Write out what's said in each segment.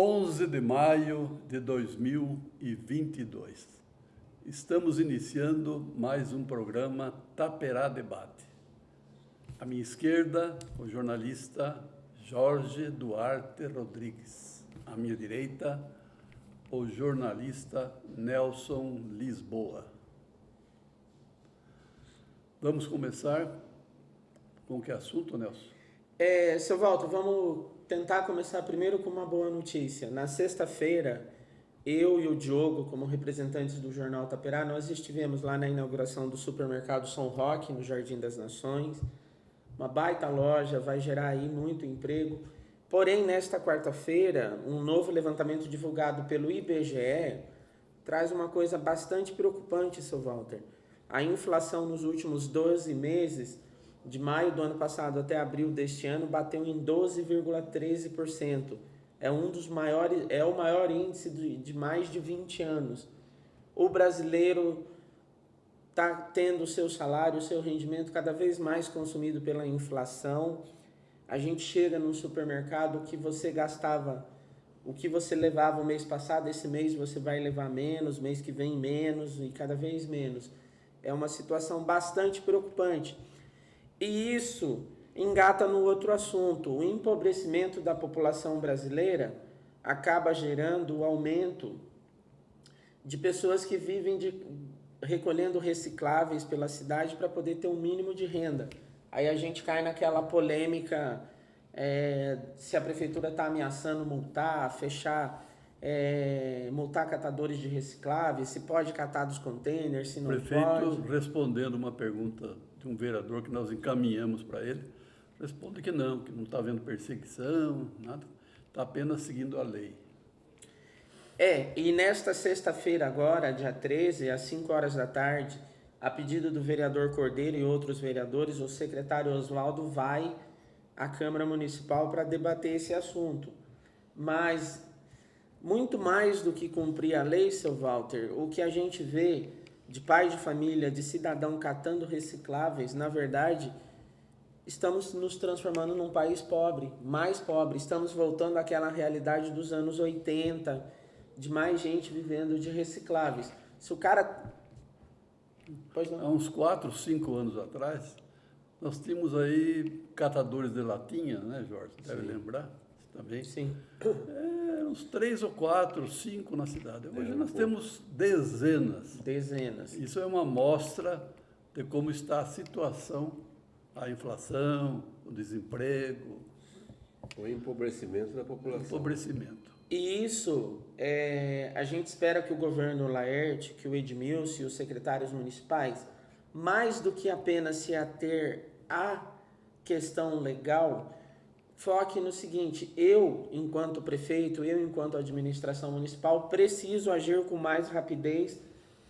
11 de maio de 2022. Estamos iniciando mais um programa Taperá Debate. À minha esquerda, o jornalista Jorge Duarte Rodrigues. À minha direita, o jornalista Nelson Lisboa. Vamos começar com que assunto, Nelson? Seu Walter, vamos tentar começar primeiro com uma boa notícia. Na sexta-feira, eu e o Diogo, como representantes do Jornal Taperá, nós estivemos lá na inauguração do supermercado São Roque, no Jardim das Nações. Uma baita loja, vai gerar aí muito emprego. Porém, nesta quarta-feira, um novo levantamento divulgado pelo IBGE traz uma coisa bastante preocupante, seu Walter. A inflação nos últimos 12 meses, de maio do ano passado até abril deste ano, bateu em 12,13%. É o maior índice de mais de 20 anos. O brasileiro está tendo o seu salário, o seu rendimento cada vez mais consumido pela inflação. A gente chega num supermercado que você gastava, o que você levava o mês passado, esse mês você vai levar menos, mês que vem menos e cada vez menos. É uma situação bastante preocupante. E isso engata no outro assunto. O empobrecimento da população brasileira acaba gerando o aumento de pessoas que vivem recolhendo recicláveis pela cidade para poder ter um mínimo de renda. Aí a gente cai naquela polêmica, se a prefeitura está ameaçando multar, multar catadores de recicláveis, se pode catar dos containers, se não pode. Prefeito, respondendo uma pergunta de um vereador que nós encaminhamos para ele, responde que não está havendo perseguição, nada, está apenas seguindo a lei. E nesta sexta-feira agora, dia 13, às 5 horas da tarde, a pedido do vereador Cordeiro e outros vereadores, o secretário Oswaldo vai à Câmara Municipal para debater esse assunto. Mas, muito mais do que cumprir a lei, seu Walter, o que a gente vê de pai de família, de cidadão catando recicláveis, na verdade, estamos nos transformando num país pobre, mais pobre. Estamos voltando àquela realidade dos anos 80, de mais gente vivendo de recicláveis. Se o cara... Pois não. Há uns 4, 5 anos atrás, nós tínhamos aí catadores de latinha, né, Jorge? Deve lembrar? Você também? Sim. Uns 3 ou 4, 5 na cidade. Hoje nós temos dezenas. Isso é uma amostra de como está a situação, a inflação, o desemprego. O empobrecimento da população. Empobrecimento. E isso, a gente espera que o governo Laerte, que o Edmilson e os secretários municipais, mais do que apenas se ater à questão legal, foque no seguinte: eu, enquanto prefeito, eu, enquanto administração municipal, preciso agir com mais rapidez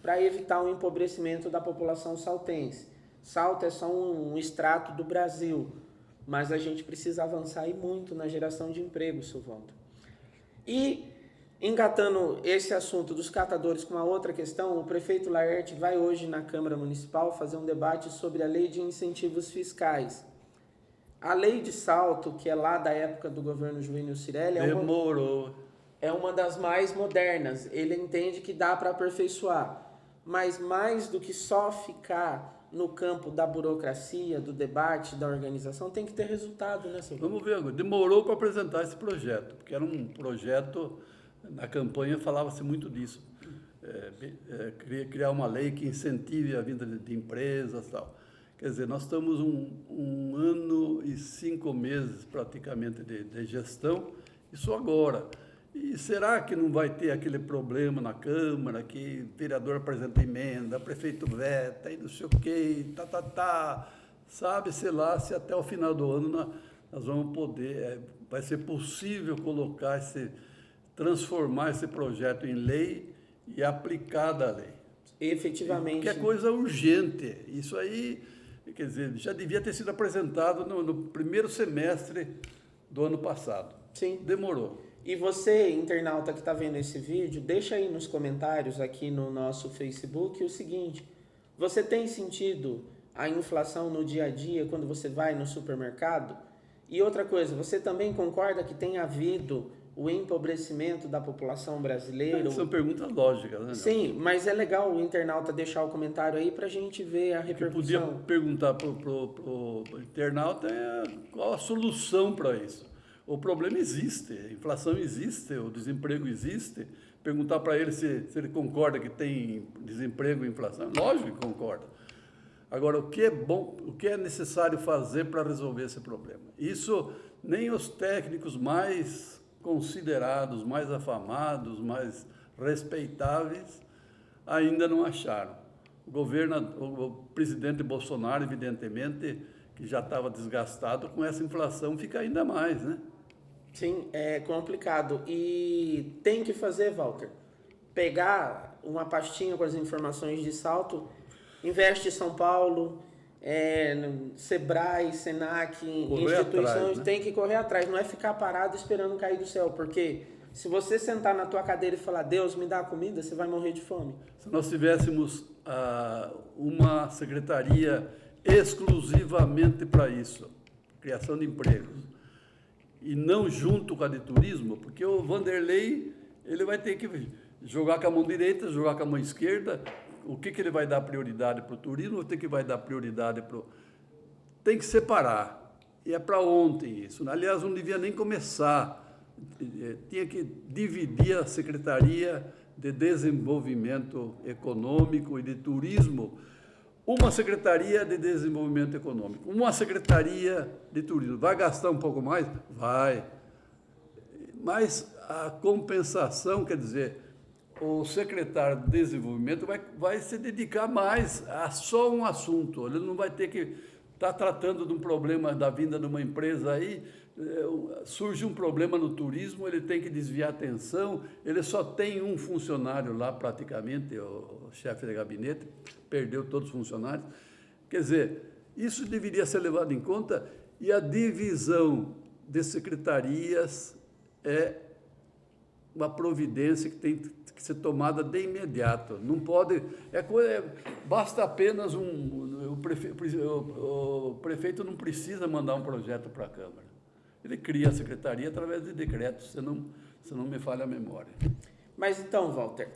para evitar o empobrecimento da população saltense. Salto é só um extrato do Brasil, mas a gente precisa avançar e muito na geração de emprego, seu Walter. E, engatando esse assunto dos catadores com uma outra questão, o prefeito Laerte vai hoje na Câmara Municipal fazer um debate sobre a lei de incentivos fiscais. A lei de Salto, que é lá da época do governo Juvenil Cirelli, é uma das mais modernas. Ele entende que dá para aperfeiçoar, mas mais do que só ficar no campo da burocracia, do debate, da organização, tem que ter resultado, né, senhor? Vamos ver agora. Demorou para apresentar esse projeto, porque era um projeto, na campanha falava-se muito disso. Criar uma lei que incentive a vinda de empresas e tal. Quer dizer, nós estamos um ano e 5 meses praticamente de gestão, isso agora. E será que não vai ter aquele problema na Câmara, que o vereador apresenta emenda, o prefeito veta, e não sei o quê, sabe, sei lá, se até o final do ano nós vamos poder, vai ser possível transformar esse projeto em lei e aplicar a lei. Efetivamente. Que é coisa urgente. Isso aí, quer dizer, já devia ter sido apresentado no primeiro semestre do ano passado. Sim. Demorou. E você, internauta que está vendo esse vídeo, deixa aí nos comentários aqui no nosso Facebook o seguinte: você tem sentido a inflação no dia a dia quando você vai no supermercado? E outra coisa, você também concorda que tem havido o empobrecimento da população brasileira? São perguntas lógicas, né? Sim, mas é legal o internauta deixar o comentário aí para a gente ver a O que repercussão. podia perguntar para o internauta é qual a solução para isso. O problema existe, a inflação existe, o desemprego existe. Perguntar para ele se ele concorda que tem desemprego e inflação, lógico que concorda. Agora, o que é bom, o que é necessário fazer para resolver esse problema? Isso nem os técnicos mais considerados, mais afamados, mais respeitáveis, ainda não acharam. O presidente Bolsonaro, evidentemente, que já estava desgastado com essa inflação, fica ainda mais, né? Sim, é complicado. E tem que fazer, Walter, pegar uma pastinha com as informações de Salto, Investe São Paulo, Sebrae, Senac, Correr instituições, atrás, né? tem que correr atrás, não é ficar parado esperando cair do céu, porque se você sentar na tua cadeira e falar, Deus, me dá comida, você vai morrer de fome. Se nós tivéssemos uma secretaria exclusivamente para isso, criação de empregos, e não junto com a de turismo, porque o Vanderlei ele vai ter que jogar com a mão direita, jogar com a mão esquerda. O que ele vai dar prioridade para o turismo, o que vai dar prioridade para o... Tem que separar. E é para ontem isso. Aliás, não devia nem começar. Tinha que dividir a Secretaria de Desenvolvimento Econômico e de Turismo. Uma Secretaria de Desenvolvimento Econômico, uma Secretaria de Turismo. Vai gastar um pouco mais? Vai. Mas a compensação, quer dizer, o secretário de Desenvolvimento vai se dedicar mais a só um assunto. Ele não vai ter que estar tratando de um problema da vinda de uma empresa aí, surge um problema no turismo, ele tem que desviar a atenção, ele só tem um funcionário lá praticamente, o chefe de gabinete, perdeu todos os funcionários. Quer dizer, isso deveria ser levado em conta e a divisão de secretarias é uma providência que tem que ser tomada de imediato. Não pode... basta apenas o prefeito não precisa mandar um projeto para a Câmara. Ele cria a secretaria através de decretos, se não me falha a memória. Mas então, Walter,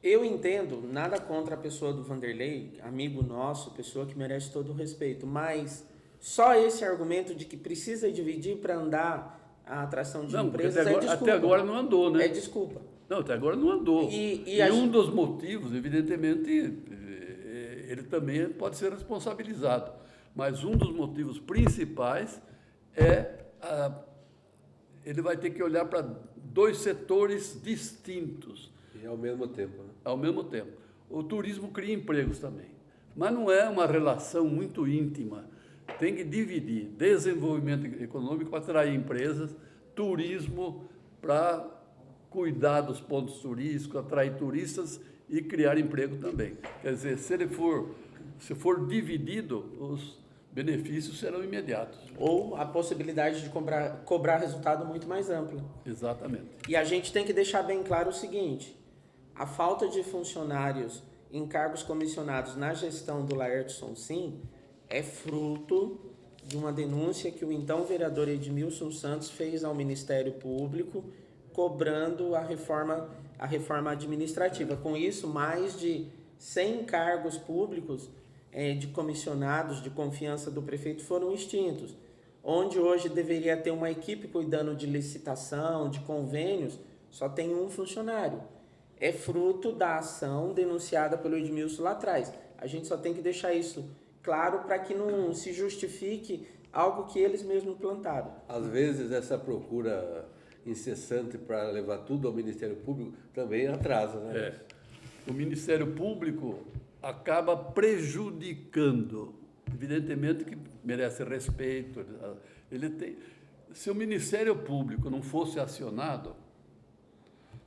eu entendo, nada contra a pessoa do Vanderlei, amigo nosso, pessoa que merece todo o respeito, mas só esse argumento de que precisa dividir para andar a atração de empresas desculpa. Até agora não andou, né? É desculpa. Não, até agora não andou. E um dos motivos, evidentemente, ele também pode ser responsabilizado, mas um dos motivos principais ele vai ter que olhar para dois setores distintos. E ao mesmo tempo, né? Ao mesmo tempo. O turismo cria empregos também, mas não é uma relação muito íntima. Tem que dividir desenvolvimento econômico para atrair empresas, turismo para cuidar dos pontos turísticos, atrair turistas e criar emprego também. Quer dizer, se for dividido, os benefícios serão imediatos. Ou a possibilidade de cobrar resultado muito mais amplo. Exatamente. E a gente tem que deixar bem claro o seguinte, a falta de funcionários em cargos comissionados na gestão do Laertson Sim é fruto de uma denúncia que o então vereador Edmilson Santos fez ao Ministério Público, cobrando a reforma administrativa. Com isso, mais de 100 cargos públicos de comissionados de confiança do prefeito foram extintos. Onde hoje deveria ter uma equipe cuidando de licitação, de convênios, só tem um funcionário. É fruto da ação denunciada pelo Edmilson lá atrás. A gente só tem que deixar isso claro para que não se justifique algo que eles mesmos plantaram. Às vezes essa procura incessante para levar tudo ao Ministério Público também atrasa, né? O Ministério Público acaba prejudicando, evidentemente que merece respeito. Se o Ministério Público não fosse acionado,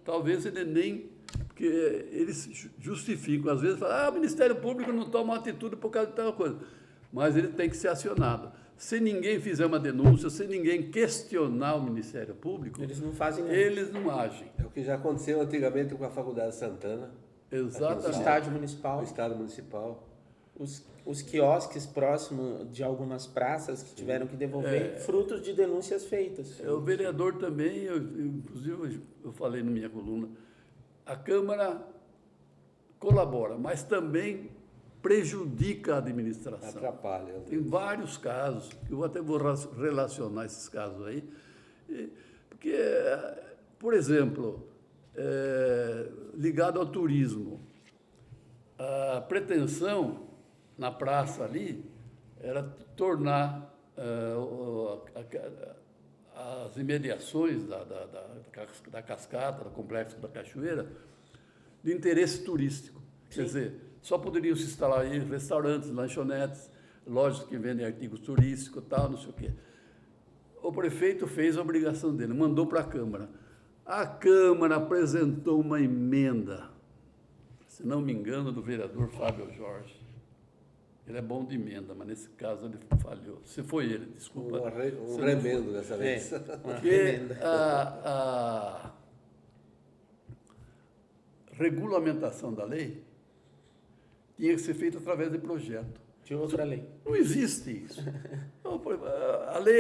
talvez ele nem... Porque eles justificam, às vezes falam, o Ministério Público não toma uma atitude por causa de tal coisa. Mas ele tem que ser acionado. Se ninguém fizer uma denúncia, se ninguém questionar o Ministério Público, eles não fazem nada. Eles não agem. É o que já aconteceu antigamente com a Faculdade Santana. Exatamente. O Estádio Municipal. O Estado Municipal. os quiosques próximos de algumas praças que tiveram que devolver, frutos de denúncias feitas. O vereador também, inclusive eu falei na minha coluna, a Câmara colabora, mas também prejudica a administração. Atrapalha. Tem vários casos, que eu até vou relacionar esses casos aí, porque, por exemplo, ligado ao turismo, a pretensão na praça ali era tornar as imediações da cascata, do complexo da cachoeira, de interesse turístico. Quer dizer, só poderiam se instalar aí restaurantes, lanchonetes, lojas que vendem artigos turísticos, tal, não sei o quê. O prefeito fez a obrigação dele, mandou para a Câmara. A Câmara apresentou uma emenda, se não me engano, do vereador Fábio Jorge. Ele é bom de emenda, mas nesse caso ele falhou. Se foi ele, desculpa. Um remendo dessa vez. Porque a regulamentação da lei tinha que ser feita através de projeto. De outra lei. Não existe isso. A lei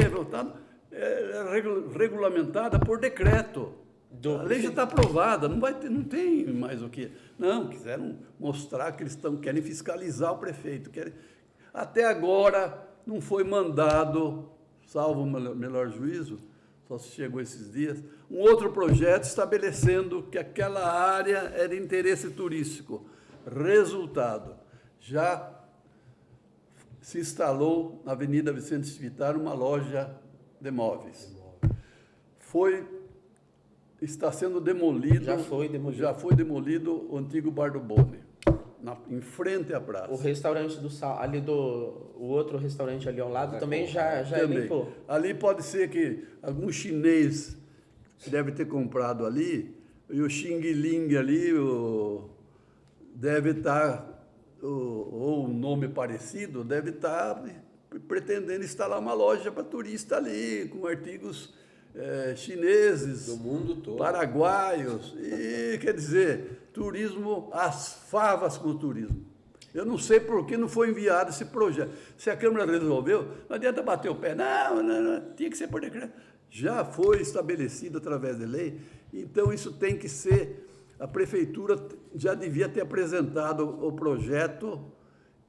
é regulamentada por decreto. A lei já está aprovada, não tem mais o que. Não, quiseram mostrar que eles querem fiscalizar o prefeito. Até agora não foi mandado, salvo o melhor juízo, só se chegou esses dias, um outro projeto estabelecendo que aquela área é de interesse turístico. Resultado, já se instalou na Avenida Vicente Spitar uma loja de móveis. Está sendo demolido. Já foi demolido o antigo Bar do Boni, em frente à praça. O restaurante o outro restaurante ali ao lado também já limpou. Ali pode ser que algum chinês deve ter comprado ali, e o Xing Ling ali deve estar, ou um nome parecido, deve estar pretendendo instalar uma loja para turista ali, com artigos chineses, do mundo todo, paraguaios, e quer dizer, turismo, as favas com o turismo. Eu não sei por que não foi enviado esse projeto. Se a Câmara resolveu, não adianta bater o pé, não, tinha que ser por decreto. Já foi estabelecido através de lei, então isso tem que ser, a Prefeitura já devia ter apresentado o projeto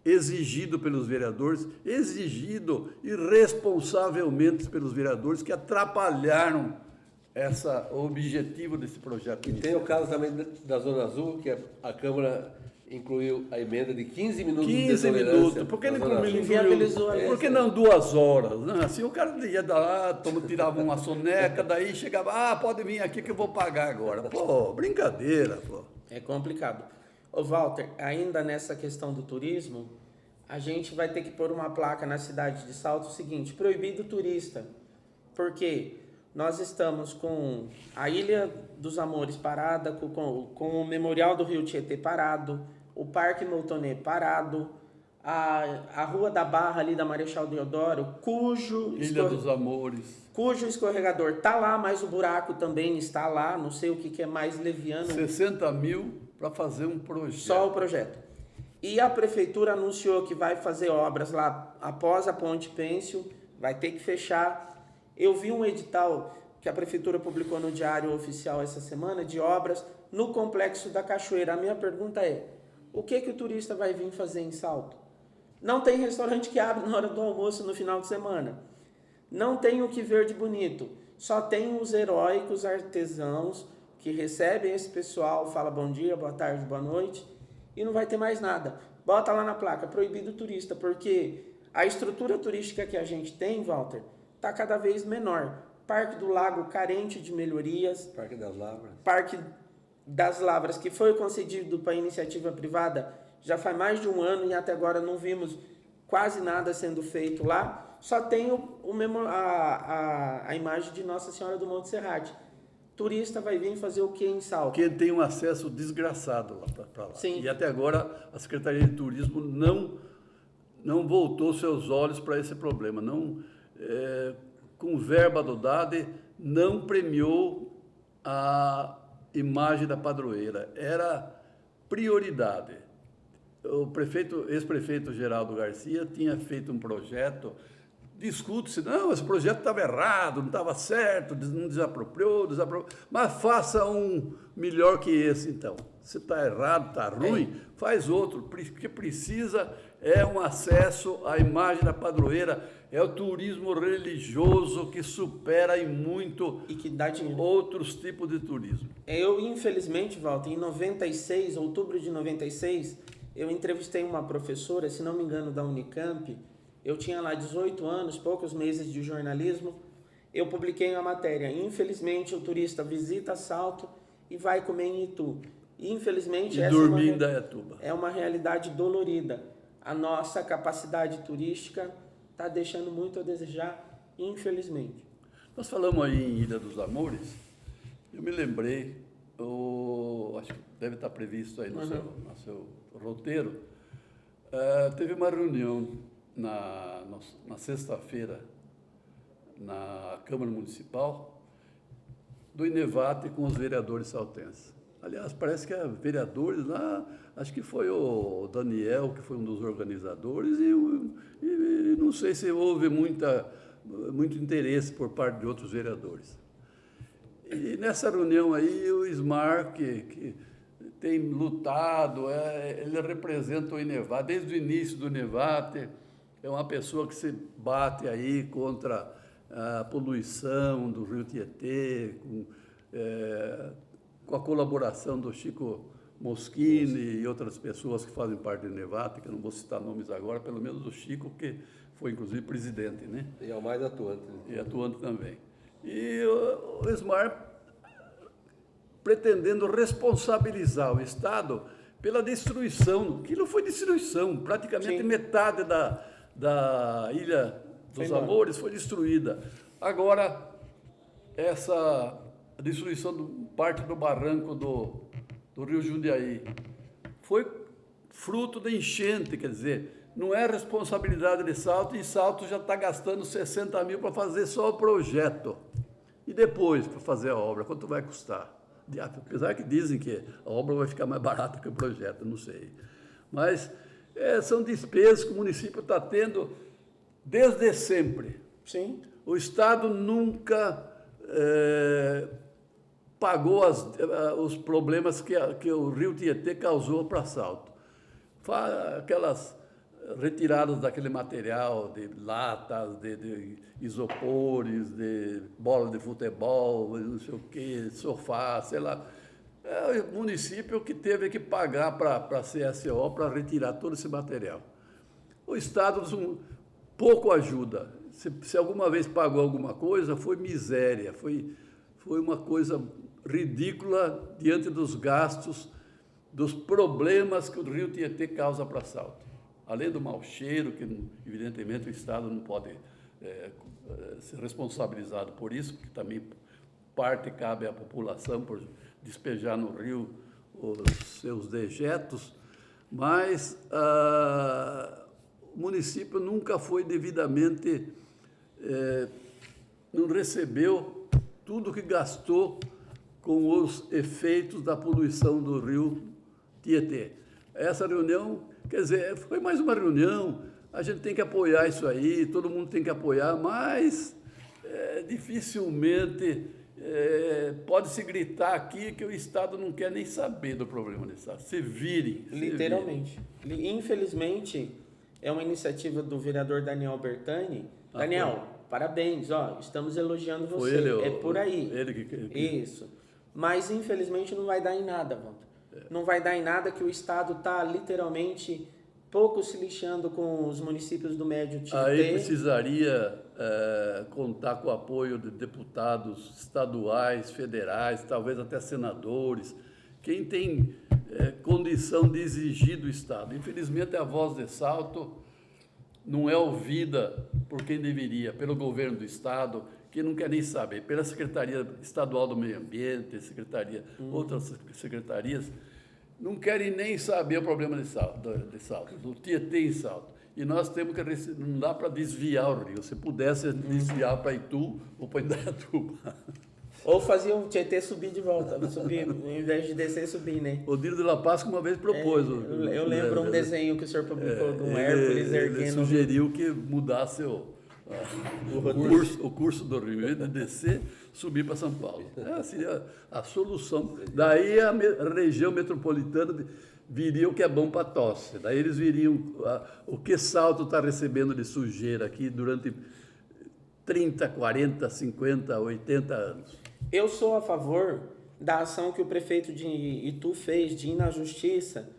exigido pelos vereadores, exigido irresponsavelmente pelos vereadores que atrapalharam o objetivo desse projeto. E tem o caso também da Zona Azul, que a Câmara incluiu a emenda de 15 minutos 15 de minutos. Por que Por que não 2 horas? Não, assim o cara ia lá, tirava uma soneca, daí chegava, pode vir aqui que eu vou pagar agora. Pô, brincadeira, pô. É complicado. Ô Walter, ainda nessa questão do turismo, a gente vai ter que pôr uma placa na cidade de Salto, o seguinte, proibido turista, porque nós estamos com a Ilha dos Amores parada, com o Memorial do Rio Tietê parado, o Parque Moutonê parado, a Rua da Barra ali da Marechal Deodoro, Ilha dos Amores, cujo escorregador está lá, mas o buraco também está lá, não sei o que é mais leviano. 60 mil para fazer um projeto. Só o projeto. E a Prefeitura anunciou que vai fazer obras lá após a Ponte Pêncil, vai ter que fechar. Eu vi um edital que a Prefeitura publicou no Diário Oficial essa semana de obras no Complexo da Cachoeira. A minha pergunta é, o que o turista vai vir fazer em Salto? Não tem restaurante que abre na hora do almoço no final de semana. Não tem o que ver de bonito. Só tem os heróicos artesãos que recebem esse pessoal, fala bom dia, boa tarde, boa noite, e não vai ter mais nada. Bota lá na placa, proibido turista, porque a estrutura turística que a gente tem, Walter, está cada vez menor. Parque do Lago carente de melhorias. Parque das Lavras. Parque das Lavras, que foi concedido para iniciativa privada, já faz mais de um ano e até agora não vimos quase nada sendo feito lá. Só tem a imagem de Nossa Senhora do Monte Serrate. Turista vai vir fazer o que em Salto? Porque tem um acesso desgraçado lá para lá. Sim. E até agora a Secretaria de Turismo não voltou seus olhos para esse problema. Com verba do DADE, não premiou a imagem da padroeira. Era prioridade. ex-prefeito Geraldo Garcia tinha feito um projeto, discute-se, não, esse projeto estava errado, não estava certo, não desapropriou, mas faça um melhor que esse, então. Se está errado, está ruim, faz outro. O que precisa é um acesso à imagem da padroeira, é o turismo religioso que supera em muito e que dá dinheiro. Outros tipos de turismo. Eu, infelizmente, Walter, em 96, outubro de 96, eu entrevistei uma professora, se não me engano, da Unicamp. Eu tinha lá 18 anos, poucos meses de jornalismo. Eu publiquei uma matéria. Infelizmente, o turista visita Salto e vai comer em Itu. Infelizmente, e dormir em Dayatuba. É uma realidade dolorida. A nossa capacidade turística está deixando muito a desejar, infelizmente. Nós falamos aí em Ilha dos Amores. Eu me lembrei, acho que deve estar previsto aí no seu roteiro. Teve uma reunião na sexta-feira na Câmara Municipal do INEVAT com os vereadores saltenses. Aliás, parece que vereadores lá, acho que foi o Daniel, que foi um dos organizadores, e não sei se houve muito interesse por parte de outros vereadores. E nessa reunião aí, o Ismar, que tem lutado, ele representa o INEVAT, desde o início do INEVAT, é uma pessoa que se bate aí contra a poluição do Rio Tietê, com a colaboração do Chico Moschini e outras pessoas que fazem parte do INEVAT, que eu não vou citar nomes agora, pelo menos o Chico, que foi inclusive presidente, né? E é o mais atuante. Né? E atuante também. E o Ismar pretendendo responsabilizar o Estado pela destruição, aquilo foi destruição, praticamente metade da Ilha dos Amores foi destruída. Agora, essa destruição de parte do barranco do Rio Jundiaí foi fruto da enchente, quer dizer, não é responsabilidade de Salto, e Salto já está gastando 60 mil para fazer só o projeto. E depois, para fazer a obra, quanto vai custar? Apesar que dizem que a obra vai ficar mais barata que o projeto, não sei. Mas são despesas que o município está tendo desde sempre. Sim. O Estado nunca pagou os problemas que o Rio Tietê causou para Salto. Aquelas retiradas daquele material de latas, de isopores, de bola de futebol, não sei o quê, sofá, sei lá. É o município que teve que pagar para a CSO para retirar todo esse material. O Estado pouco ajuda. Se alguma vez pagou alguma coisa, foi miséria, foi uma coisa ridícula diante dos gastos, dos problemas que o Rio Tietê causa para Salto. Além do mau cheiro, que evidentemente o Estado não pode ser responsabilizado por isso, porque também parte cabe à população por despejar no rio os seus dejetos, mas o município nunca foi devidamente, não recebeu tudo que gastou com os efeitos da poluição do rio Tietê. Essa reunião, quer dizer, foi mais uma reunião, a gente tem que apoiar isso aí, todo mundo tem que apoiar, mas dificilmente pode-se gritar aqui que o Estado não quer nem saber do problema do Estado. Se virem. Literalmente. Infelizmente, é uma iniciativa do vereador Daniel Bertani. Daniel, parabéns, estamos elogiando você. Foi ele, é por aí. Ele que... Isso. Mas, infelizmente, não vai dar em nada, Walter. Não vai dar em nada que o Estado está, literalmente, pouco se lixando com os municípios do Médio Tietê. Aí precisaria contar com o apoio de deputados estaduais, federais, talvez até senadores, quem tem condição de exigir do Estado. Infelizmente, a voz de Salto não é ouvida por quem deveria, pelo governo do Estado, que não quer nem saber, pela Secretaria Estadual do Meio Ambiente, outras secretarias, não querem nem saber o problema de Salto, do Tietê em Salto. E nós temos que, não dá para desviar o rio, se pudesse desviar para Itu ou para Indaiatuba. Ou fazia o Tietê subir de volta, subir, ao invés de descer, subir, né? Odilo de La Paz que uma vez propôs. Eu lembro um desenho que o senhor publicou de um ele Hércules erguendo... sugeriu que mudasse o curso do Rio, em vez de descer, subir para São Paulo. Seria a solução. Daí a região metropolitana viria o que é bom para tosse. Daí eles viriam o que Salto está recebendo de sujeira aqui durante 30, 40, 50, 80 anos. Eu sou a favor da ação que o prefeito de Itu fez de ir na justiça.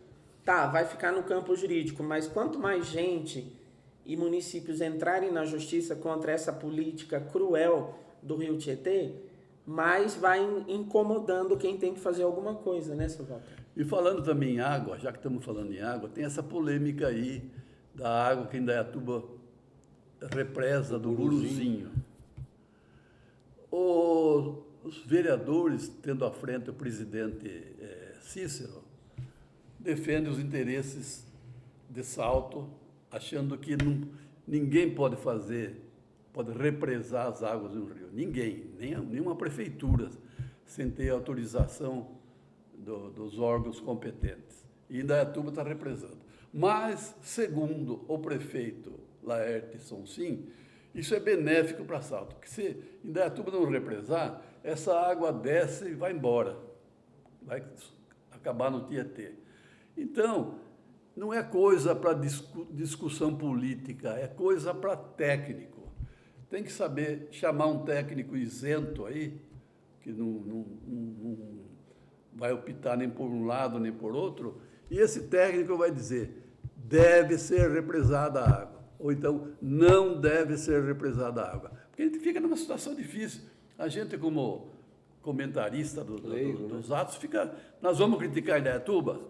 Tá, vai ficar no campo jurídico, mas quanto mais gente e municípios entrarem na justiça contra essa política cruel do Rio Tietê, mais vai incomodando quem tem que fazer alguma coisa, né, seu Walter? E falando também em água, já que estamos falando em água, tem essa polêmica aí da água que Indaiatuba represa do Guruzinho. Os vereadores, tendo à frente o presidente Cícero, defendem os interesses de Salto, achando que ninguém pode represar as águas do rio. Ninguém, nenhuma prefeitura, sem ter autorização dos órgãos competentes. E Indaiatuba está represando. Mas, segundo o prefeito Laerte Sonsim, isso é benéfico para Salto, porque se Indaiatuba não represar, essa água desce e vai embora, vai acabar no Tietê. Então, não é coisa para discussão política, é coisa para técnico. Tem que saber chamar um técnico isento aí, que não vai optar nem por um lado nem por outro, e esse técnico vai dizer, deve ser represada a água, ou então não deve ser represada a água. Porque a gente fica numa situação difícil. A gente, como comentarista dos atos, nós vamos criticar Indaiatuba,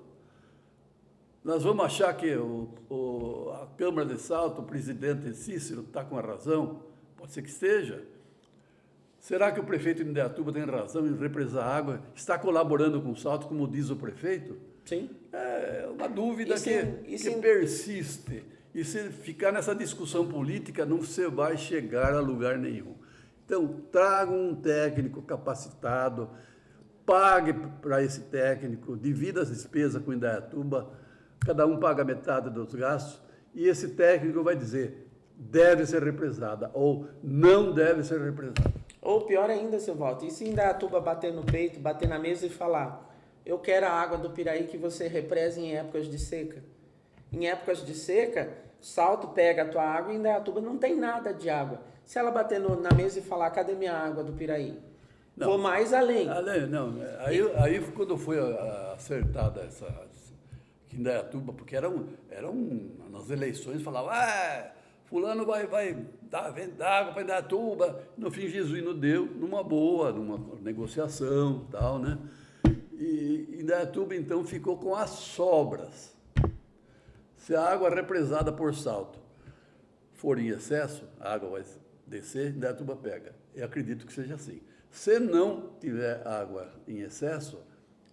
nós vamos achar que a Câmara de Salto, o presidente Cícero, está com a razão, pode ser que esteja. Será que o prefeito de Indaiatuba tem razão em represar a água? Está colaborando com o Salto, como diz o prefeito? Sim. É uma dúvida que persiste. E se ficar nessa discussão política, não você vai chegar a lugar nenhum. Então, traga um técnico capacitado, pague para esse técnico, divida as despesas com Indaiatuba, cada um paga metade dos gastos, e esse técnico vai dizer, deve ser represada, ou não deve ser represada. Ou pior ainda, seu Walter, e se Indaiatuba bater no peito, bater na mesa e falar, eu quero a água do Piraí que você represa em épocas de seca. Em épocas de seca, Salto pega a tua água e Indaiatuba não tem nada de água. Se ela bater na mesa e falar, cadê minha água do Piraí? Não, vou mais além. Não, aí quando foi acertada que Indaiatuba, porque nas eleições falavam, fulano vai dar água para Indaiatuba. No fim, Jesuíno deu numa boa, numa negociação e tal, né? E Indaiatuba, então, ficou com as sobras. Se a água represada por Salto for em excesso, a água vai descer, Indaiatuba pega. Eu acredito que seja assim. Se não tiver água em excesso,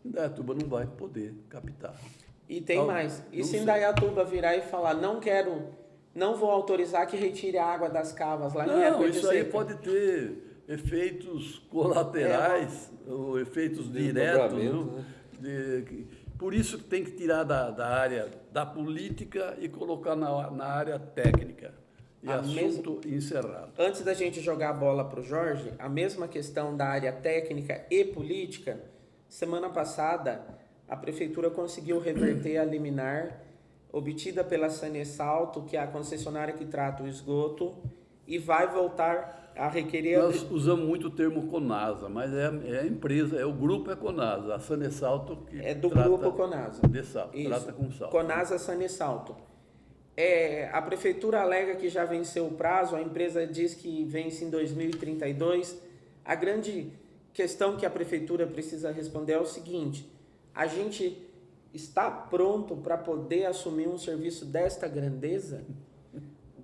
Indaiatuba não vai poder captar. E tem mais. E se Indaiatuba virar e falar, não vou autorizar que retire a água das cavas lá em época de seca? Isso aí pode ter efeitos colaterais, ou efeitos diretos. Por isso que tem que tirar da área da política e colocar na área técnica. E assunto encerrado. Antes da gente jogar a bola para o Jorge, a mesma questão da área técnica e política, semana passada a Prefeitura conseguiu reverter a liminar obtida pela Sanesalto, que é a concessionária que trata o esgoto, e vai voltar a requerer... Nós usamos muito o termo Conasa, mas é a empresa, o grupo é Conasa, a Sanesalto que é do grupo Conasa. De salto, trata com salto. Conasa Sanesalto. A Prefeitura alega que já venceu o prazo, a empresa diz que vence em 2032. A grande questão que a Prefeitura precisa responder é o seguinte, a gente está pronto para poder assumir um serviço desta grandeza?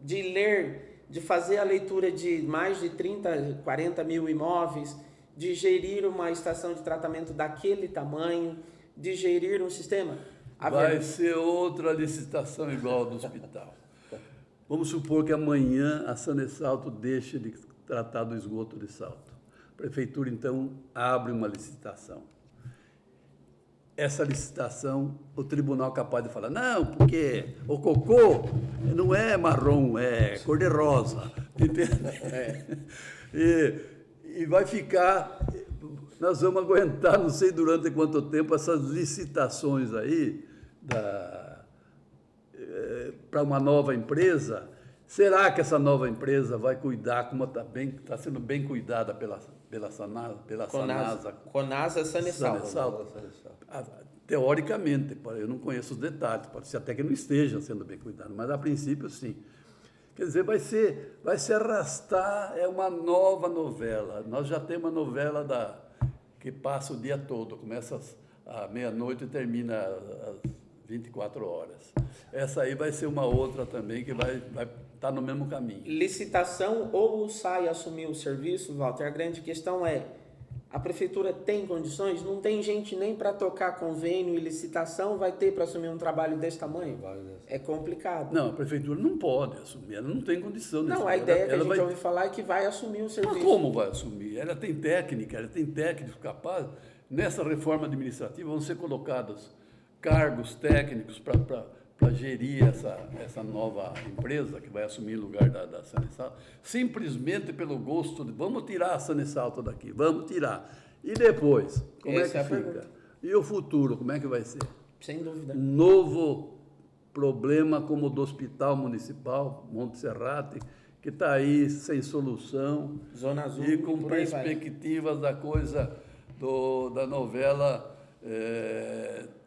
De fazer a leitura de mais de 30, 40 mil imóveis, de gerir uma estação de tratamento daquele tamanho, de gerir um sistema? Vai ser outra licitação igual do hospital. Vamos supor que amanhã a Sanesalto deixe de tratar do esgoto de Salto. A prefeitura, então, abre uma licitação. Essa licitação, o tribunal é capaz de falar, não, porque o cocô não é marrom, é cor-de-rosa, entende? E vai ficar, nós vamos aguentar, não sei durante quanto tempo, essas licitações aí para uma nova empresa. Será que essa nova empresa vai cuidar, como está sendo bem cuidada pela Sanasa? Conasa Sanesal. Teoricamente, eu não conheço os detalhes, pode ser até que não esteja sendo bem cuidado, mas a princípio sim. Quer dizer, vai se arrastar, é uma nova novela. Nós já temos uma novela que passa o dia todo, começa à meia-noite e termina às 24 horas. Essa aí vai ser uma outra também que vai estar no mesmo caminho. Licitação ou o SAI assumir o serviço, Walter? A grande questão é, a prefeitura tem condições? Não tem gente nem para tocar convênio e licitação, vai ter para assumir um trabalho desse tamanho? É complicado. Não, a prefeitura não pode assumir, ela não tem condição. Não, a ideia que a gente ouve falar é que vai assumir o serviço. Mas como vai assumir? Ela tem técnica, ela tem técnicos capazes. Nessa reforma administrativa vão ser colocados cargos técnicos para gerir essa nova empresa que vai assumir o lugar da Sanesal, simplesmente pelo gosto de vamos tirar a Sanesal toda aqui, vamos tirar. E depois, como é que fica? Pergunta. E o futuro, como é que vai ser? Sem dúvida. Um novo problema como o do Hospital Municipal, Monte Serrate, que está aí sem solução. Zona Azul. E com perspectivas da coisa da novela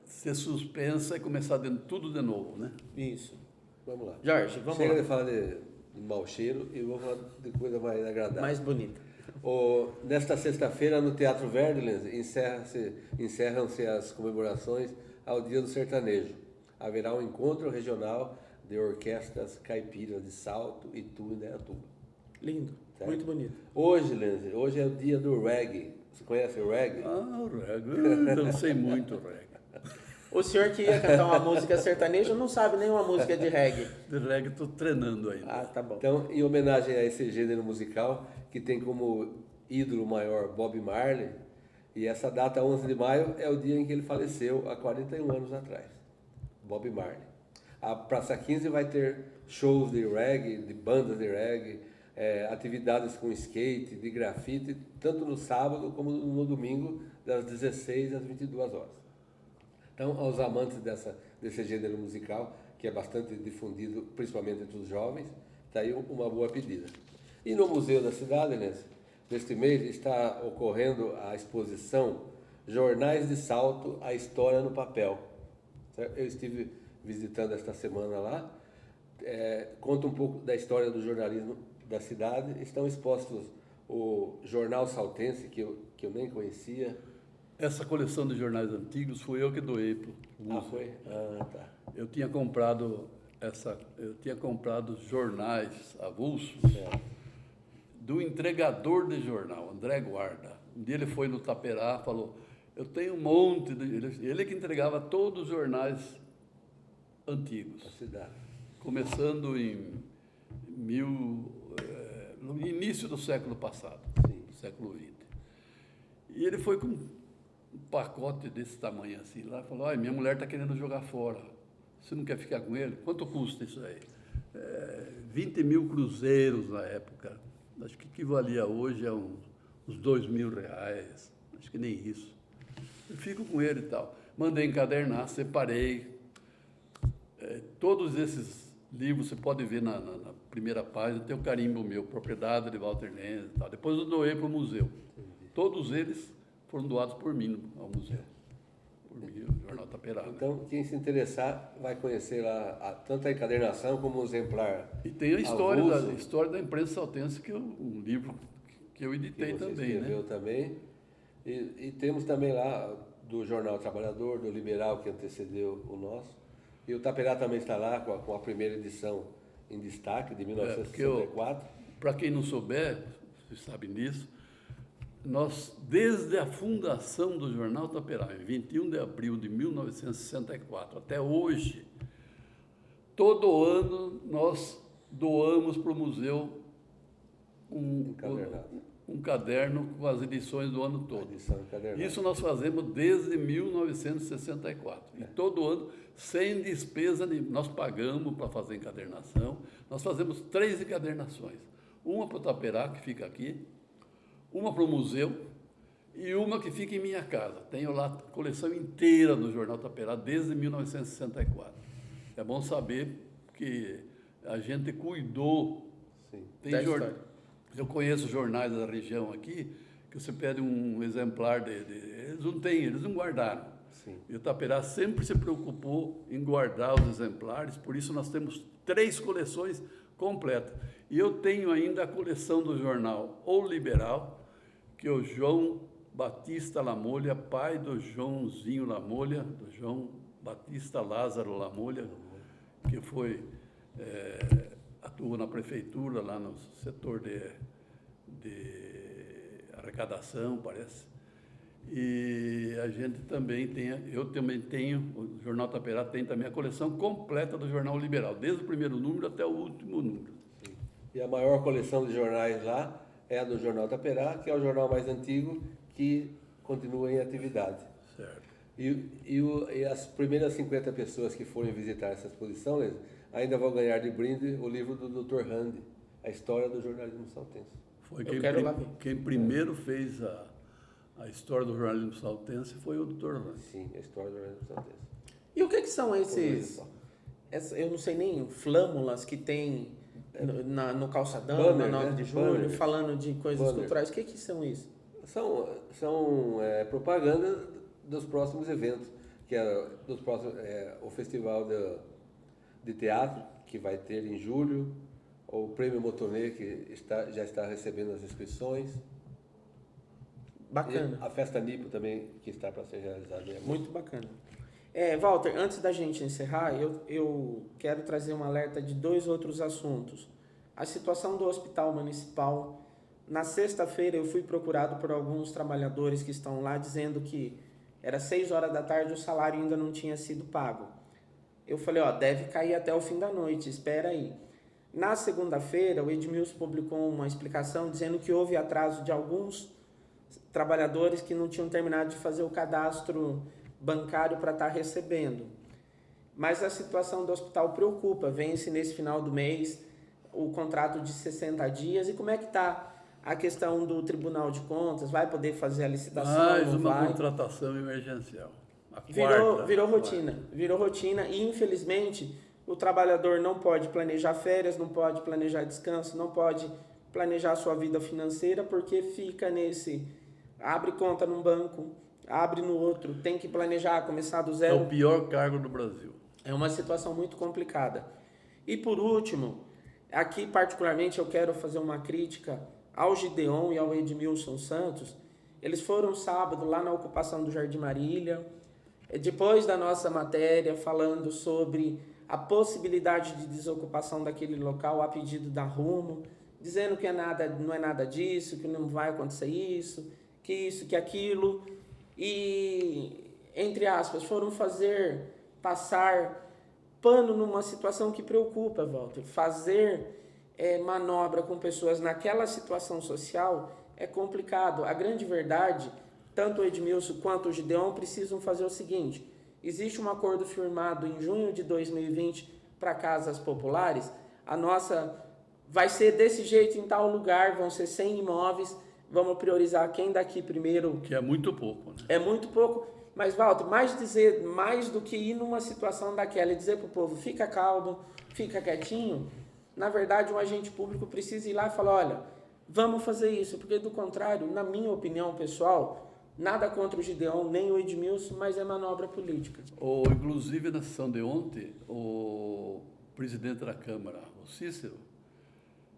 ser suspensa e começar tudo de novo, né? Isso. Vamos lá. Jorge, vamos lá. Chega de falar de mau cheiro e vou falar de coisa mais agradável. Mais bonita. Nesta sexta-feira, no Teatro Verdelands, encerram-se as comemorações ao Dia do Sertanejo. Haverá um encontro regional de orquestras caipiras de Salto, Itu e Indaiatuba. Lindo, certo? Muito bonito. Hoje é o dia do reggae. Você conhece o reggae? O reggae, eu dancei muito reggae. O senhor que ia cantar uma música sertaneja não sabe nenhuma música de reggae. De reggae estou treinando ainda. Ah, tá bom. Então, em homenagem a esse gênero musical, que tem como ídolo maior Bob Marley, e essa data, 11 de maio, é o dia em que ele faleceu, há 41 anos atrás. Bob Marley. A Praça 15 vai ter shows de reggae, de bandas de reggae, atividades com skate, de grafite, tanto no sábado como no domingo, das 16 às 22 horas. Então, aos amantes desse gênero musical, que é bastante difundido, principalmente entre os jovens, está aí uma boa pedida. E no Museu da Cidade, neste mês, está ocorrendo a exposição Jornais de Salto, a História no Papel. Eu estive visitando esta semana lá, conta um pouco da história do jornalismo da cidade. Estão expostos o Jornal Saltense, que eu nem conhecia. Essa coleção de jornais antigos fui eu que doei para o museu. Foi? Ah, tá. Eu tinha comprado jornais avulsos do entregador de jornal, André Guarda. Um dia ele foi no Taperá, falou, eu tenho um monte de... Ele que entregava todos os jornais antigos. Da cidade. Começando no início do século passado, século XX. E ele foi com um pacote desse tamanho assim lá, falou, minha mulher está querendo jogar fora, você não quer ficar com ele? Quanto custa isso aí? 20 mil cruzeiros na época, acho que equivalia hoje a uns R$2.000, acho que nem isso. Eu fico com ele e tal. Mandei encadernar, separei. Todos esses livros, você pode ver na primeira página, tem o carimbo meu, propriedade de Walter Lenz e tal. Depois eu doei para o museu. Todos eles foram doados por mim ao museu. Por mim, o Jornal Taperá. Então, quem se interessar vai conhecer lá tanto a encadernação como o exemplar. E tem a história da imprensa saltense, que é um livro que eu editei que você também. Escreveu também. E temos também lá do Jornal Trabalhador, do Liberal, que antecedeu o nosso. E o Taperá também está lá com a primeira edição em destaque, de 1964. Para quem não souber, vocês sabem disso, nós, desde a fundação do Jornal Taperá, em 21 de abril de 1964, até hoje, todo ano nós doamos para o museu um caderno com as edições do ano todo. Edição encadernada. Isso nós fazemos desde 1964. E todo ano, sem despesa, nós pagamos para fazer encadernação. Nós fazemos 3 encadernações. Uma para o Taperá, que fica aqui, uma para o museu e uma que fica em minha casa. Tenho lá a coleção inteira do Jornal Taperá desde 1964. É bom saber que a gente cuidou. Sim. Eu conheço jornais da região aqui, que você pede um exemplar eles não têm, eles não guardaram. Sim. E o Taperá sempre se preocupou em guardar os exemplares, por isso nós temos 3 coleções completas. E eu tenho ainda a coleção do jornal O Liberal, que o João Batista Lamolha, pai do Joãozinho Lamolha, do João Batista Lázaro Lamolha, que foi, atuou na prefeitura, lá no setor de arrecadação, parece. E a gente também tem, eu também tenho, o Jornal Taperá tem também a coleção completa do Jornal Liberal, desde o primeiro número até o último número. Sim. E a maior coleção de jornais lá é a do Jornal Taperá, que é o jornal mais antigo que continua em atividade. Certo. E as primeiras 50 pessoas que forem visitar essa exposição, ainda vão ganhar de brinde o livro do Dr. Randi, A História do Jornalismo Saltense. Foi quem primeiro fez a história do jornalismo saltense foi o Dr. Randi. Sim, a história do jornalismo saltense. E o que são esses, eu não sei nem, flâmulas que tem no calçadão, Banner, na 9 né? de julho, Banner. falando de coisas Banner. culturais? O que são isso? São propaganda dos próximos eventos, que é o Festival de Teatro, que vai ter em julho, o Prêmio Motonê, que já está recebendo as inscrições. Bacana. E a Festa Nipo também, que está para ser realizada. Muito bacana. Walter, antes da gente encerrar, eu quero trazer um alerta de 2 outros assuntos. A situação do Hospital Municipal. Na sexta-feira eu fui procurado por alguns trabalhadores que estão lá dizendo que era 6 horas da tarde e o salário ainda não tinha sido pago. Eu falei, deve cair até o fim da noite, espera aí. Na segunda-feira, o Edmilson publicou uma explicação dizendo que houve atraso de alguns trabalhadores que não tinham terminado de fazer o cadastro bancário para estar recebendo. Mas a situação do hospital preocupa, vence nesse final do mês o contrato de 60 dias. E como é que está a questão do Tribunal de Contas? Vai poder fazer a licitação? Mais não uma vai? contratação emergencial. Virou rotina. E, infelizmente, o trabalhador não pode planejar férias, não pode planejar descanso, não pode planejar a sua vida financeira, porque fica nesse... Abre conta num banco, abre no outro, tem que planejar, começar do zero. É o pior cargo do Brasil. É uma situação muito complicada. E, por último, aqui particularmente eu quero fazer uma crítica ao Gideon e ao Edmilson Santos. Eles foram sábado lá na ocupação do Jardim Marília, depois da nossa matéria falando sobre a possibilidade de desocupação daquele local a pedido da Rumo, dizendo que não é nada disso, que não vai acontecer isso, que aquilo, e, entre aspas, foram passar pano numa situação que preocupa, Walter. Fazer manobra com pessoas naquela situação social é complicado. A grande verdade, tanto o Edmilson quanto o Gideon precisam fazer o seguinte: existe um acordo firmado em junho de 2020 para casas populares, a nossa vai ser desse jeito em tal lugar, vão ser 100 imóveis, vamos priorizar quem daqui primeiro. Que é muito pouco, né? É muito pouco, mas, Walter, mais do que ir numa situação daquela e dizer para o povo, fica calmo, fica quietinho, na verdade, um agente público precisa ir lá e falar, olha, vamos fazer isso, porque do contrário, na minha opinião pessoal, nada contra o Gideon, nem o Edmilson, mas é manobra política. Inclusive, na sessão de ontem, o presidente da Câmara, o Cícero,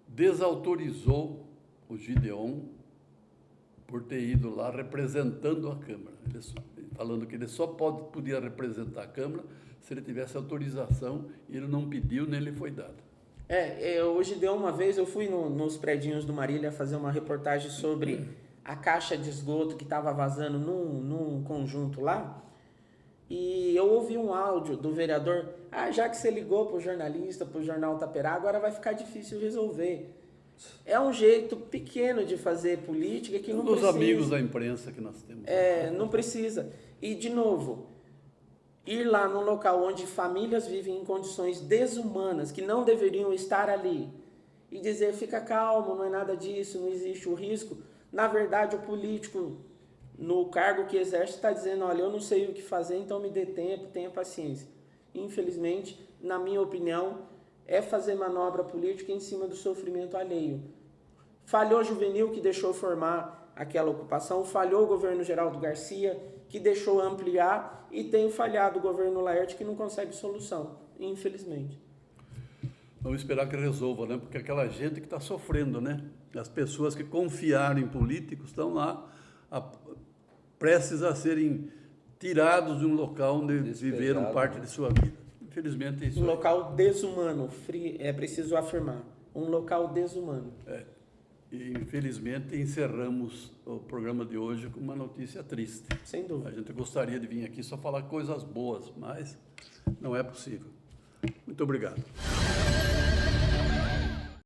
desautorizou o Gideon por ter ido lá representando a Câmara, falando que ele só podia representar a Câmara se ele tivesse autorização, e ele não pediu, nem lhe foi dado. O Gideon, uma vez, eu fui nos predinhos do Marília fazer uma reportagem sobre a caixa de esgoto que estava vazando num conjunto lá, e eu ouvi um áudio do vereador, já que você ligou para o jornalista, para o Jornal Taperá, agora vai ficar difícil resolver. É um jeito pequeno de fazer política que não Dos precisa. amigos da imprensa que nós temos. Não precisa. E, de novo, ir lá num local onde famílias vivem em condições desumanas, que não deveriam estar ali, e dizer, fica calmo, não é nada disso, não existe o risco. Na verdade, o político, no cargo que exerce, está dizendo, olha, eu não sei o que fazer, então me dê tempo, tenha paciência. Infelizmente, na minha opinião, é fazer manobra política em cima do sofrimento alheio. Falhou Juvenil, que deixou formar aquela ocupação, falhou o governo Geraldo Garcia, que deixou ampliar, e tem falhado o governo Laerte, que não consegue solução, infelizmente. Vamos esperar que resolva, né? Porque aquela gente que está sofrendo, né? As pessoas que confiaram em políticos estão lá prestes a serem tirados de um local onde viveram parte de sua vida. Infelizmente, isso Um local desumano, é preciso afirmar. Um local desumano. E, infelizmente, encerramos o programa de hoje com uma notícia triste. Sem dúvida. A gente gostaria de vir aqui só falar coisas boas, mas não é possível. Muito obrigado.